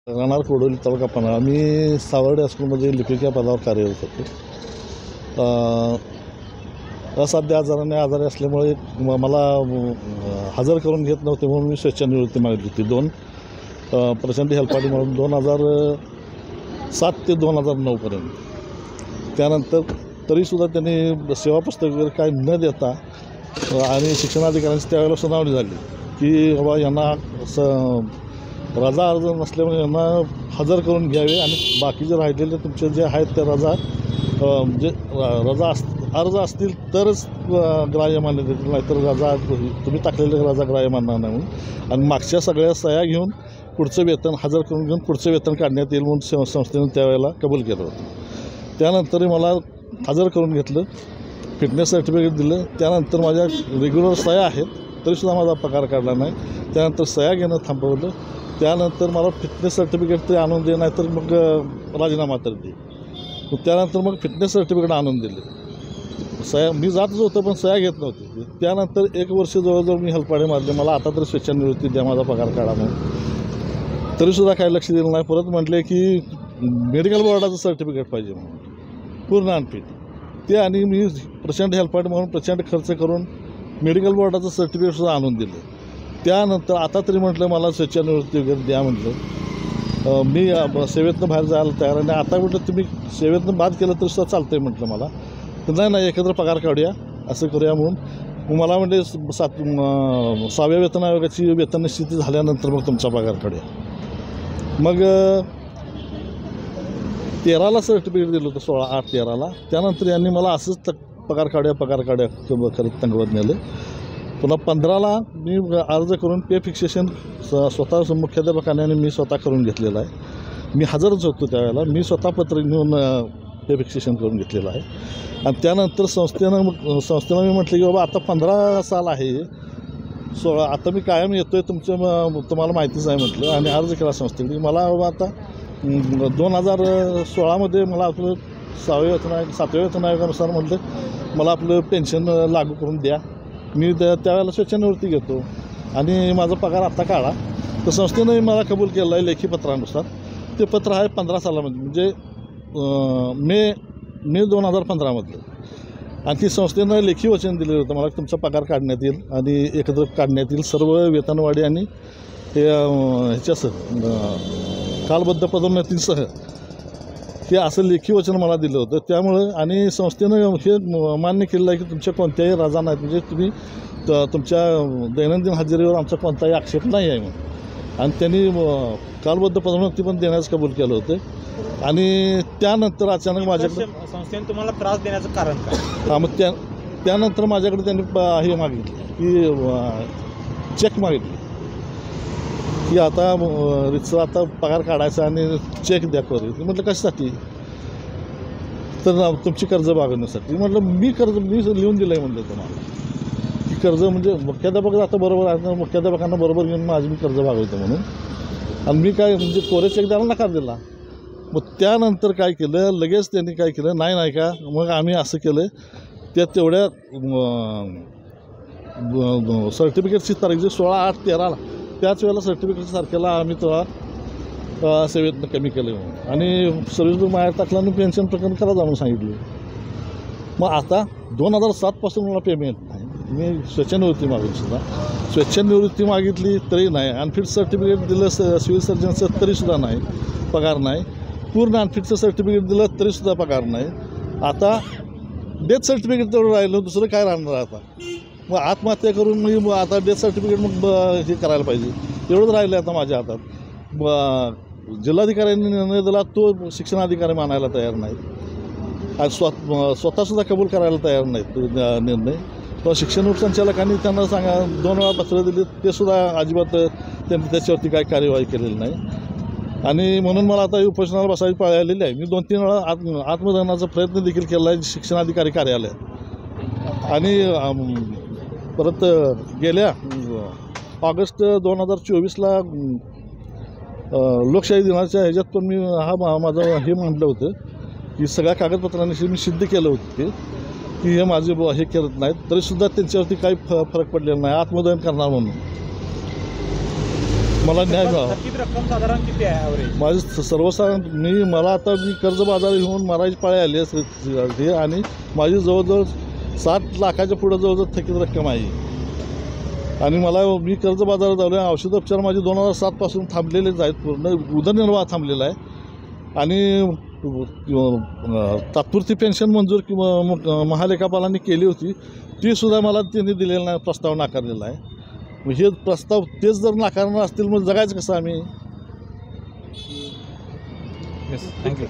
राहणार कोडोली तालुका पन्हाळा. मी सावर्डे हायस्कूलमध्ये लिपिक या पदावर कार्यरत होतो. असाध्य आजारी असल्यामुळे मला हजर करून घेत नव्हते म्हणून मी स्वेच्छानिवृत्ती मागितली होती. प्रचंड हेल्पाटी म्हणून 2007 ते 2009पर्यंत. त्यानंतर तरीसुद्धा त्यांनी सेवा पुस्तक वगैरे काय न देता आणि शिक्षणाधिकाऱ्यांची त्यावेळेला सुनावणी झाली की बाबा यांना रजा अर्ज नसल्यामुळे यांना हजर करून घ्यावे आणि बाकीचे राहिलेले तुमचे जे आहेत त्या रजा अर्ज असतील तरच ग्राह्य मान्य देतील, नाहीतर रजा तुम्ही टाकलेले रजा ग्राह्य मानणार नाही म्हणून. आणि मागच्या सगळ्या सह्या घेऊन पुढचं वेतन हजर करून घेऊन पुढचं वेतन काढण्यात येईल म्हणून संस्थेने त्यावेळेला कबूल केलं होतं. त्यानंतर मला हजर करून घेतलं, फिटनेस सर्टिफिकेट दिलं. त्यानंतर माझ्या रेग्युलर सह्या आहेत तरीसुद्धा माझा पगार काढला नाही. त्यानंतर सह्या घेणं थांबवलं. त्यानंतर मला फिटनेस सर्टिफिकेट तरी आणून दे, नाहीतर मग राजीनामा तर दे. त्यानंतर मग फिटनेस सर्टिफिकेट आणून दिले. सह्या मी जातच होतो पण सह्या घेत नव्हती. त्यानंतर 1 वर्ष जवळजवळ मी हलपाडे मारले, मला आता तरी स्वेच्छानिवृत्ती द्या, माझा पगार काढा म्हणून. तरीसुद्धा काही लक्ष दिलं नाही. परत म्हटले की मेडिकल बोर्डाचं सर्टिफिकेट पाहिजे म्हणून पूर्ण अनफिट ते, आणि मी प्रचंड हेल्पाट म्हणून प्रचंड खर्च करून मेडिकल बोर्डाचं सर्टिफिकेटसुद्धा आणून दिलं. त्यानंतर आता तरी म्हटलं मला स्वेच्छानिवृत्ती वगैरे द्या म्हटलं. मी सेवेतनं बाहेर जायला तयार आहे. आता म्हटलं तुम्ही सेवेतनं बाद केलं तर सुद्धा चालतं आहे म्हटलं मला. तर नाही एकत्र पगार काढूया असं करूया म्हणून मला म्हणजे 6व्या वेतन आयोगाची वेतन निश्चिती झाल्यानंतर मग तुमचा पगार काढूया. मग 13ला सर्टिफिकेट दिलं होतं, 16/8/13ला. त्यानंतर यांनी मला असंच पगार काढूया करत तंगवत नेलं. पुन्हा 15ला मी अर्ज करून पे फिक्सेशन स्वतः मुख्याध्यापकाने आणि मी स्वतः करून घेतलेलं आहे. मी हजरच होतो त्यावेळेला. मी स्वतः पत्र घेऊन पे फिक्सेशन करून घेतलेलं आहे. आणि त्यानंतर संस्थेनं मी म्हटलं की बाबा आता 15 साल आहे, 16 आता मी कायम येतो आहे, तुम्हाला माहितीच आहे म्हटलं. आणि अर्ज केला संस्थेकडे. मला बाबा आता 2016मध्ये मला आपलं 7व्या वेतन आयोगानुसार म्हटलं मला आपलं पेन्शन लागू करून द्या. मी त्यावेळेला स्वेच्छानिवृत्ती घेतो आणि माझा पगार आत्ता काढा. तर संस्थेनं मला कबूल केलं आहे लेखी पत्रानुसार. ते पत्र आहे 15 सालामध्ये, म्हणजे मे 2015मधलं. आणि ती संस्थेनं लेखी वचन दिलेलं होतं मला तुमचा पगार काढण्यात येईल आणि एकत्र काढण्यात येईल सर्व वेतनवाढी आणि ह्याच्यासह कालबद्ध पदोन्नतीसह, हे असं लेखी वचन मला दिलं होतं. त्यामुळं आणि संस्थेनं हे मान्य केलेलं आहे की तुमच्या कोणत्याही रजा नाहीत, म्हणजे तुम्ही तुमच्या दैनंदिन हजेरीवर आमचा कोणताही आक्षेप नाही आहे म्हणून. आणि त्यांनी कालबद्ध पदोन्नती पण देण्यास कबूल केलं होतं. आणि त्यानंतर अचानक माझ्याकडे संस्थेने तुम्हाला त्रास देण्याचं कारण काय? हां, मग त्यानंतर माझ्याकडे त्यांनी हे मागितलं की चेक मागितली की आता रितसर आता पगार काढायचा आणि चेक द्या करू. म्हटलं कशासाठी? तर तुमची कर्ज भागवण्यासाठी. म्हटलं मी लिहून दिलं आहे म्हटलं तुम्हाला की कर्ज म्हणजे मुख्याध्यापक आता बरोबर आहे, मुख्याध्यापकांना बरोबर घेऊन माझी मी कर्ज भागवतो म्हणून. आणि मी काय म्हणजे कोरे चेक द्यायला नकार दिला. मग त्यानंतर काय केलं, लगेच त्यांनी काय केलं, नाही का मग आम्ही असं केलं, तेवढ्या सर्टिफिकेटची तारीख जी 16/8/13ला त्याच वेळेला सर्टिफिकेटच्या तारखेला आम्ही तेव्हा सेवेतनं कमी केलं म्हणून आणि सर्व्हिस बाहेर टाकला आणि पेन्शन प्रकरण करा जाऊन सांगितलं. मग आता 2007पासून मला पेमेंट नाही. मी स्वेच्छानिवृत्ती स्वेच्छानिवृत्ती मागितली तरी नाही. अनफिट सर्टिफिकेट दिलं सिव्हिल सर्जनचं तरीसुद्धा नाही, पगार नाही. पूर्ण अनफिटचं सर्टिफिकेट दिलं तरीसुद्धा पगार नाही. आता डेथ सर्टिफिकेट तेवढं राहिलं, दुसरं काय राहणार आता? मग आत्महत्या करून मी आता डेथ सर्टिफिकेट मग हे करायला पाहिजे, एवढंच राहिलं आता माझ्या हातात. जिल्हाधिकाऱ्यांनी निर्णय दिला तो शिक्षणाधिकारी मानायला तयार नाही आणि स्वतःसुद्धा कबूल करायला तयार नाहीत तो निर्णय. तो शिक्षण उपसंचालकांनी त्यांना 2 वेळा पत्र दिली, ते सुद्धा अजिबात त्यांनी त्याच्यावरती काही कार्यवाही केलेली नाही. आणि म्हणून मला आता उपोषणाला बसायची पाळी आलेली आहे. मी 2-3 वेळा आत्मदहनाचा प्रयत्न देखील केला आहे शिक्षणाधिकारी कार्यालयात. आणि परत गेल्या ऑगस्ट 2024ला लोकशाही दिनाच्या ह्याच्यात पण मी माझं हे म्हटलं होतं की सगळ्या कागदपत्रांनी मी सिद्ध केलं होतं की हे माझे हे करत नाहीत, तरीसुद्धा त्यांच्यावरती काही फरक पडलेला नाही. आत्मदहन करणार म्हणून मला न्याय मिळावा. थकीत रक्कम साधारण किती आहे ॲव्हरेज? माझी सर्वसाधारण मला आता कर्जबाजारी होऊन मारायची पाळी आली हे आणि माझी जवळजवळ 7 लाखाच्या पुढं जवळजवळ थकीत रक्कम आहे. आणि मी कर्जबाजारात झालो आहे. औषधोपचार माझे 2007 पासून थांबलेलेच आहेत. पूर्ण उदरनिर्वाह थांबलेला आहे. आणि तात्पुरती पेन्शन मंजूर महालेखापालांनी केली होती, ती सुद्धा मला त्यांनी दिलेला नाही, प्रस्ताव नाकारलेला आहे. मग हे प्रस्ताव तेच जर नाकारणार असतील मग जगायचं कसं आम्ही? थँक्यू.